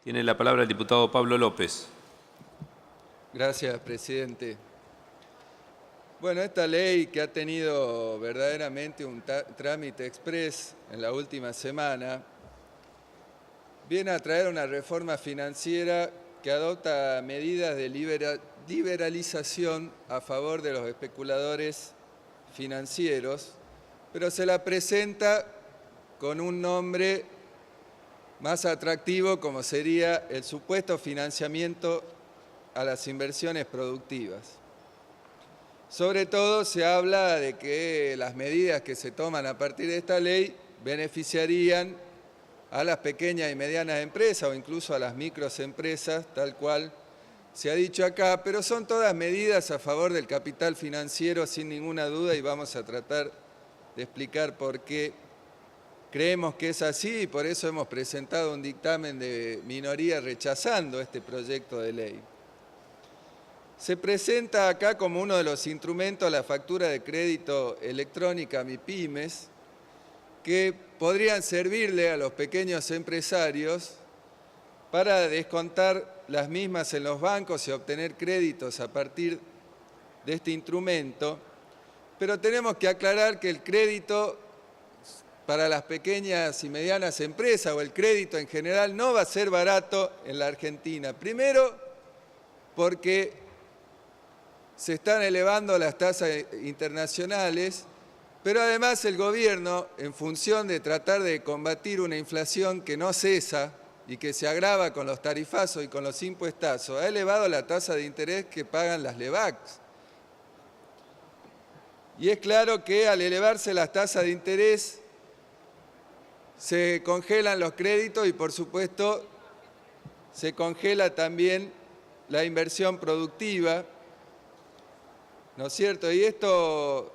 Tiene la palabra el diputado Pablo López. Gracias, presidente. Bueno, esta ley que ha tenido verdaderamente un trámite exprés en la última semana, viene a traer una reforma financiera que adopta medidas de liberalización a favor de los especuladores financieros, pero se la presenta con un nombre más atractivo como sería el supuesto financiamiento a las inversiones productivas. Sobre todo se habla de que las medidas que se toman a partir de esta ley beneficiarían a las pequeñas y medianas empresas o incluso a las microempresas, tal cual se ha dicho acá, pero son todas medidas a favor del capital financiero sin ninguna duda y vamos a tratar de explicar por qué creemos que es así y por eso hemos presentado un dictamen de minoría rechazando este proyecto de ley. Se presenta acá como uno de los instrumentos la factura de crédito electrónica MIPYMES, que podrían servirle a los pequeños empresarios para descontar las mismas en los bancos y obtener créditos a partir de este instrumento, pero tenemos que aclarar que el crédito para las pequeñas y medianas empresas o el crédito en general no va a ser barato en la Argentina. Primero, porque se están elevando las tasas internacionales, pero además el gobierno, en función de tratar de combatir una inflación que no cesa y que se agrava con los tarifazos y con los impuestazos, ha elevado la tasa de interés que pagan las LEBACs. Y es claro que al elevarse las tasas de interés, se congelan los créditos y, por supuesto, se congela también la inversión productiva, ¿no es cierto? Y esto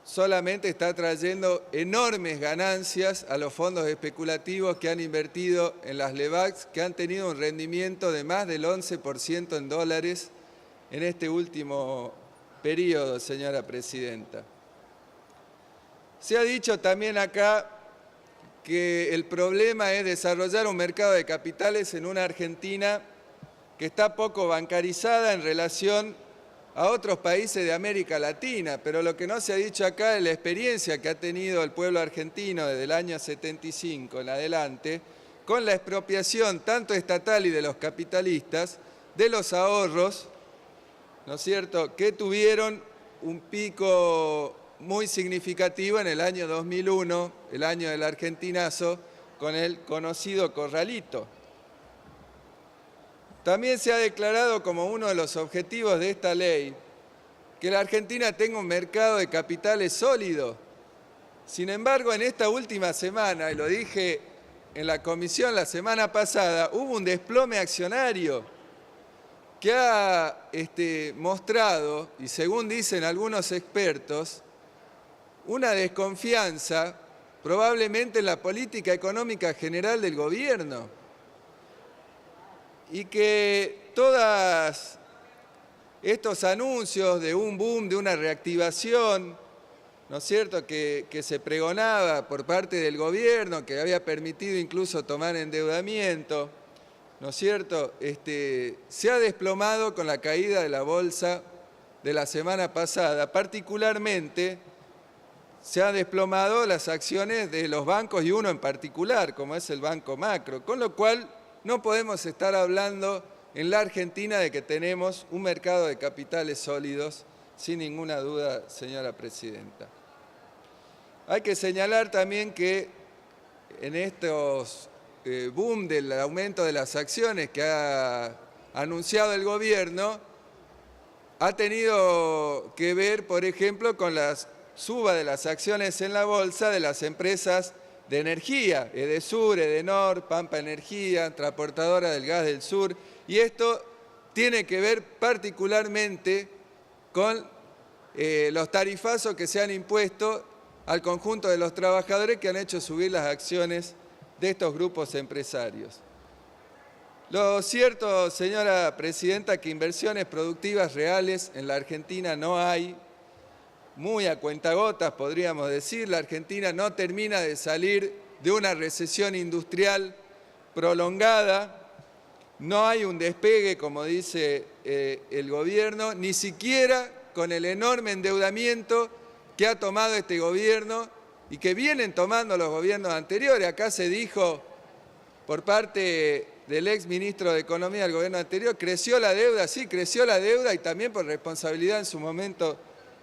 solamente está trayendo enormes ganancias a los fondos especulativos que han invertido en las LEBACs, que han tenido un rendimiento de más del 11% en dólares en este último periodo, señora presidenta. Se ha dicho también acá que el problema es desarrollar un mercado de capitales en una Argentina que está poco bancarizada en relación a otros países de América Latina, pero lo que no se ha dicho acá es la experiencia que ha tenido el pueblo argentino desde el año 75 en adelante, con la expropiación tanto estatal y de los capitalistas, de los ahorros, ¿no es cierto?, que tuvieron un pico muy significativo en el año 2001, el año del argentinazo, con el conocido corralito. También se ha declarado como uno de los objetivos de esta ley que la Argentina tenga un mercado de capitales sólido. Sin embargo, en esta última semana, y lo dije en la comisión la semana pasada, hubo un desplome accionario que ha mostrado, y según dicen algunos expertos, una desconfianza probablemente en la política económica general del gobierno y que todos estos anuncios de un boom, de una reactivación, ¿no es cierto?, que se pregonaba por parte del gobierno, que había permitido incluso tomar endeudamiento, ¿no es cierto?, se ha desplomado con la caída de la bolsa de la semana pasada. Particularmente se han desplomado las acciones de los bancos y uno en particular, como es el Banco Macro, con lo cual no podemos estar hablando en la Argentina de que tenemos un mercado de capitales sólidos, sin ninguna duda, señora presidenta. Hay que señalar también que en estos boom del aumento de las acciones que ha anunciado el gobierno, ha tenido que ver, por ejemplo, con la suba de las acciones en la bolsa de las empresas de energía, Edesur, Edenor, Pampa Energía, Transportadora del Gas del Sur, y esto tiene que ver particularmente con los tarifazos que se han impuesto al conjunto de los trabajadores que han hecho subir las acciones de estos grupos empresarios. Lo cierto, señora presidenta, que inversiones productivas reales en la Argentina no hay, muy a cuentagotas podríamos decir. La Argentina no termina de salir de una recesión industrial prolongada, no hay un despegue, como dice el gobierno, ni siquiera con el enorme endeudamiento que ha tomado este gobierno y que vienen tomando los gobiernos anteriores. Acá se dijo por parte del ex ministro de Economía del gobierno anterior, creció la deuda, sí, creció la deuda y también por responsabilidad en su momento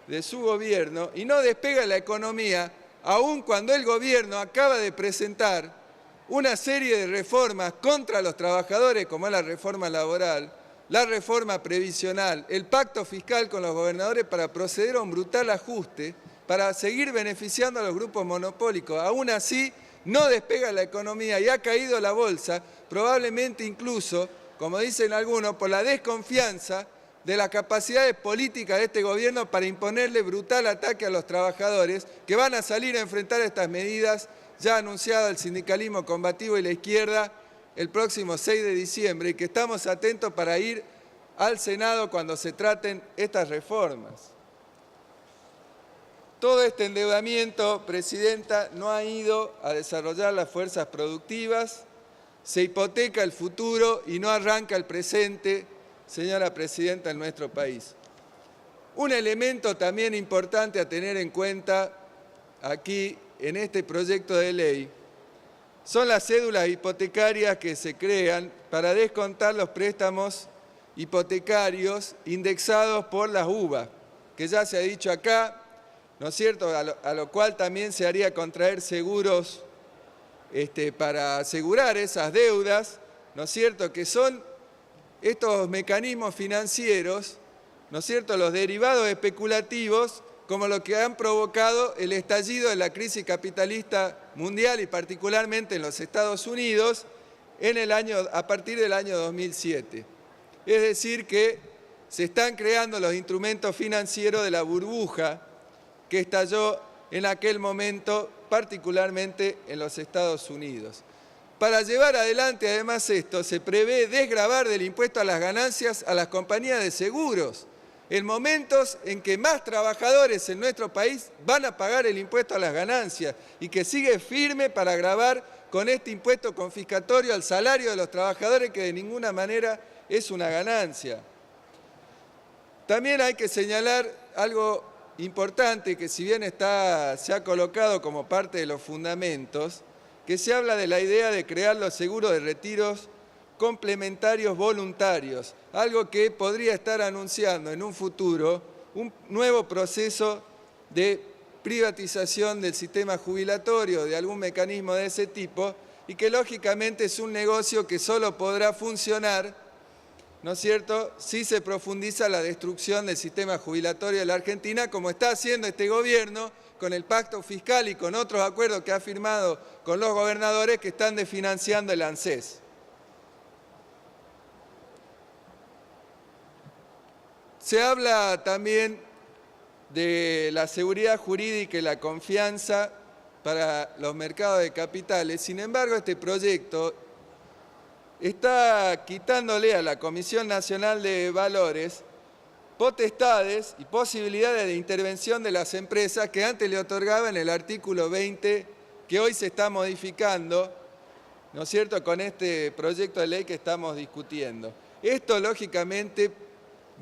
de su gobierno, y no despega la economía, aun cuando el gobierno acaba de presentar una serie de reformas contra los trabajadores, como es la reforma laboral, la reforma previsional, el pacto fiscal con los gobernadores para proceder a un brutal ajuste, para seguir beneficiando a los grupos monopólicos. Aún así, no despega la economía y ha caído la bolsa, probablemente incluso, como dicen algunos, por la desconfianza de las capacidades políticas de este gobierno para imponerle brutal ataque a los trabajadores que van a salir a enfrentar estas medidas ya anunciadas el sindicalismo combativo y la izquierda el próximo 6 de diciembre y que estamos atentos para ir al Senado cuando se traten estas reformas. Todo este endeudamiento, Presidenta, no ha ido a desarrollar las fuerzas productivas, se hipoteca el futuro y no arranca el presente, señora Presidenta, en nuestro país. Un elemento también importante a tener en cuenta aquí en este proyecto de ley son las cédulas hipotecarias que se crean para descontar los préstamos hipotecarios indexados por las UVA, que ya se ha dicho acá, ¿no es cierto?, a lo cual también se haría contraer seguros para asegurar esas deudas, ¿no es cierto?, que son estos mecanismos financieros, ¿no es cierto?, los derivados especulativos, como lo que han provocado el estallido de la crisis capitalista mundial y particularmente en los Estados Unidos a partir del año 2007. Es decir, que se están creando los instrumentos financieros de la burbuja que estalló en aquel momento, particularmente en los Estados Unidos. Para llevar adelante además esto, se prevé desgravar del impuesto a las ganancias a las compañías de seguros, en momentos en que más trabajadores en nuestro país van a pagar el impuesto a las ganancias y que sigue firme para gravar con este impuesto confiscatorio al salario de los trabajadores que de ninguna manera es una ganancia. También hay que señalar algo importante que si bien se ha colocado como parte de los fundamentos, que se habla de la idea de crear los seguros de retiros complementarios voluntarios, algo que podría estar anunciando en un futuro un nuevo proceso de privatización del sistema jubilatorio, de algún mecanismo de ese tipo, y que lógicamente es un negocio que solo podrá funcionar, ¿no es cierto?, si se profundiza la destrucción del sistema jubilatorio de la Argentina, como está haciendo este gobierno con el pacto fiscal y con otros acuerdos que ha firmado con los gobernadores que están desfinanciando el ANSES. Se habla también de la seguridad jurídica y la confianza para los mercados de capitales. Sin embargo, este proyecto está quitándole a la Comisión Nacional de Valores potestades y posibilidades de intervención de las empresas que antes le otorgaban el artículo 20, que hoy se está modificando, ¿no es cierto?, con este proyecto de ley que estamos discutiendo. Esto, lógicamente,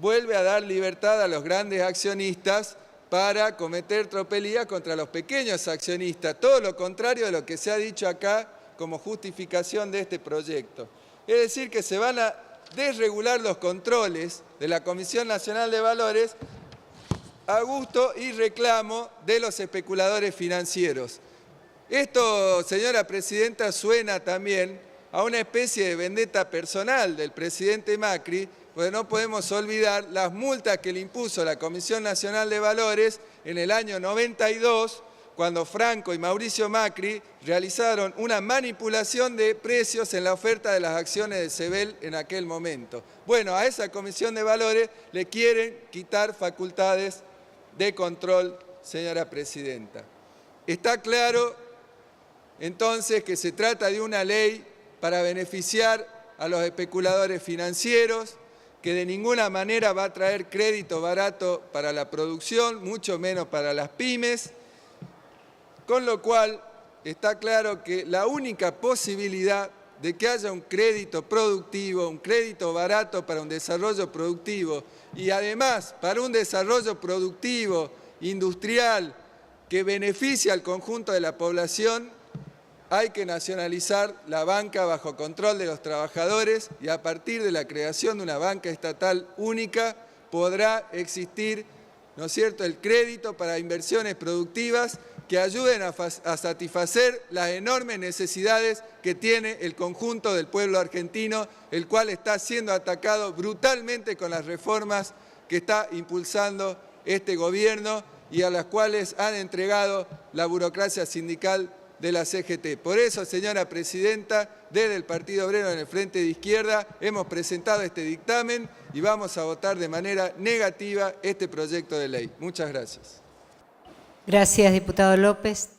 vuelve a dar libertad a los grandes accionistas para cometer tropelías contra los pequeños accionistas, todo lo contrario de lo que se ha dicho acá como justificación de este proyecto. Es decir, que se van a desregular los controles de la Comisión Nacional de Valores a gusto y reclamo de los especuladores financieros. Esto, señora Presidenta, suena también a una especie de vendetta personal del presidente Macri, porque no podemos olvidar las multas que le impuso la Comisión Nacional de Valores en el año 92, cuando Franco y Mauricio Macri realizaron una manipulación de precios en la oferta de las acciones de Sebel en aquel momento. Bueno, a esa Comisión de Valores le quieren quitar facultades de control, señora Presidenta. Está claro, entonces, que se trata de una ley para beneficiar a los especuladores financieros, que de ninguna manera va a traer crédito barato para la producción, mucho menos para las pymes, con lo cual está claro que la única posibilidad de que haya un crédito productivo, un crédito barato para un desarrollo productivo y además para un desarrollo productivo, industrial, que beneficie al conjunto de la población, hay que nacionalizar la banca bajo control de los trabajadores y a partir de la creación de una banca estatal única podrá existir, ¿no es cierto?, el crédito para inversiones productivas que ayuden a satisfacer las enormes necesidades que tiene el conjunto del pueblo argentino, el cual está siendo atacado brutalmente con las reformas que está impulsando este gobierno y a las cuales han entregado la burocracia sindical de la CGT. Por eso, señora presidenta, desde el Partido Obrero en el Frente de Izquierda hemos presentado este dictamen y vamos a votar de manera negativa este proyecto de ley. Muchas gracias. Gracias, diputado López.